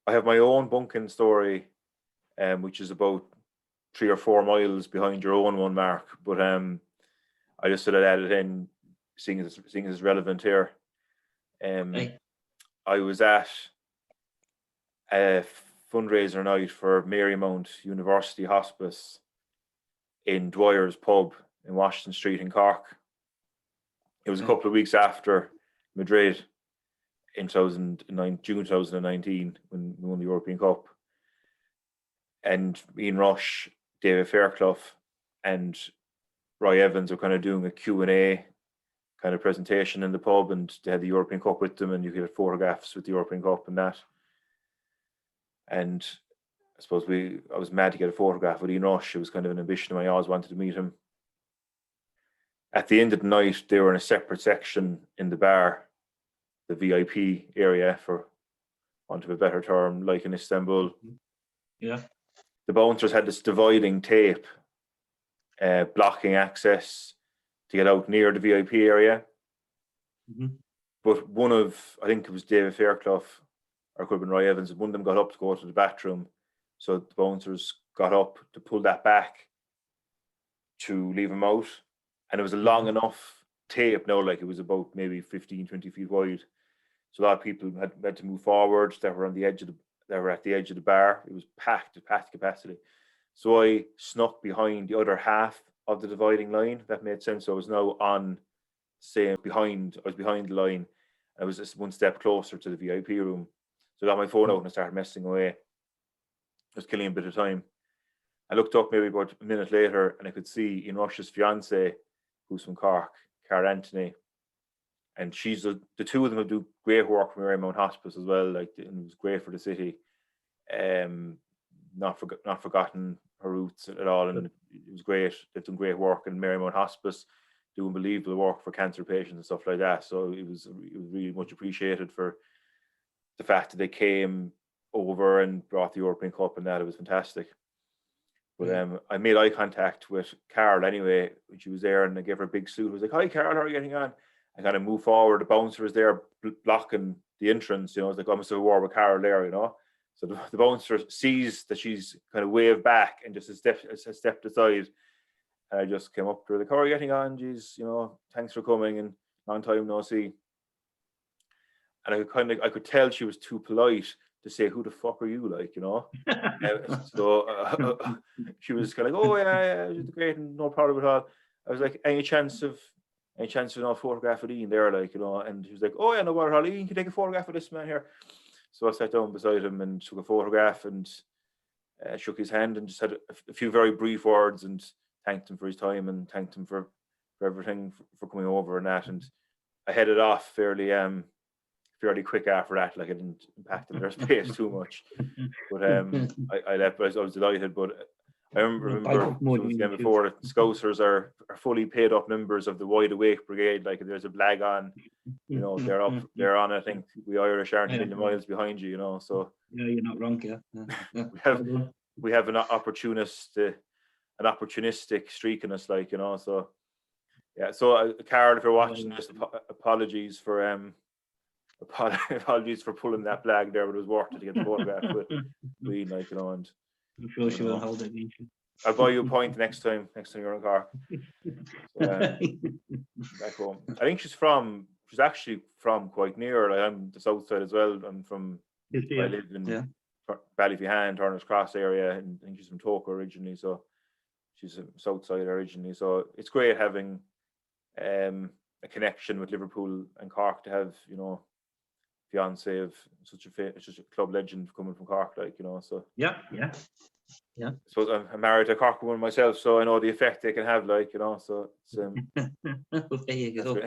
I have my own bunking story, which is about 3 or 4 miles behind your own one, Mark. But I just sort of added in, seeing as it's relevant here. Okay. I was at a fundraiser night for Marymount University Hospice in Dwyer's pub in Washington Street in Cork. It was a couple of weeks after Madrid in June 2019, when we won the European Cup. And Ian Rush, David Fairclough, and Roy Evans were kind of doing a Q&A kind of presentation in the pub, and they had the European Cup with them, and you could have photographs with the European Cup and that. And I suppose I was mad to get a photograph with Ian Rush. It was kind of an ambition of mine. I always wanted to meet him. At the end of the night, they were in a separate section in the bar, the VIP area, for want of a better term, like in Istanbul. Yeah. The bouncers had this dividing tape, blocking access to get out near the VIP area. Mm-hmm. But I think it was David Fairclough, or it could have been Roy Evans, one of them got up to go to the bathroom. So the bouncers got up to pull that back to leave him out. And it was a long enough tape now, like it was about maybe 15, 20 feet wide. So a lot of people had to move forward. They were at the edge of the bar. It was packed to capacity. So I snuck behind the other half of the dividing line. That made sense. So I was now I was behind the line. I was just one step closer to the VIP room. So I got my phone out and I started messing away. I was killing a bit of time. I looked up maybe about a minute later and I could see Ian Rush's fiance, who's from Cork, Cara Anthony. And she's the two of them do great work for Marymount Hospice as well. Like, and it was great for the city. Not forgotten her roots at all, and it was great. They've done great work in Marymount Hospice, do unbelievable work for cancer patients and stuff like that. So it was really much appreciated for the fact that they came over and brought the European Cup and that. It was fantastic. But I made eye contact with Carol anyway when she was there, and I gave her a big salute. I was like, "Hi, Carol, how are you getting on?" I kind of moved forward. The bouncer was there blocking the entrance. I was like, "I must have a war with Carol there," So the bouncer sees that she's kind of waved back and just stepped aside. And I just came up to her, like, "How are you getting on? Geez, thanks for coming, and long time no see." And I could tell she was too polite to say, "Who the fuck are you?" So she was kind of like, "Oh yeah, it was great, and no problem at all." I was like, "Any chance of photograph with Ian there, And she was like, "Oh yeah, no bother at all. Ian, can you take a photograph of this man here?" So I sat down beside him and took a photograph and shook his hand and just had a few very brief words and thanked him for his time and thanked him for everything, for coming over and that. And I headed off fairly quick after that. Like, I didn't impact their space too much. But I left. I was delighted. But I remember again before that Scousers are fully paid up members of the Wide Awake Brigade. Like, there's a flag on, they're on. I think we Irish aren't a million miles behind you, So yeah, you're not wrong, yeah. we have an opportunistic streak in us, So yeah. So Carol, if you're watching this, apologies for pulling that flag there, but it was worth it to get the photograph with Queen, and I'm sure she will hold it against you. I'll buy you a point next time you're in Cork. So, back home. I think she's actually from quite near. Like, I'm the south side as well. I'm from, I live in Ballyphehane, Turner's Cross area, and I think she's from Toker originally. So she's a south side originally. So it's great having a connection with Liverpool and Cork, to have, fiance of such a club legend coming from Cork, So yeah. I suppose I'm married to a Cork woman myself, so I know the effect they can have, So it's, Well, there you go.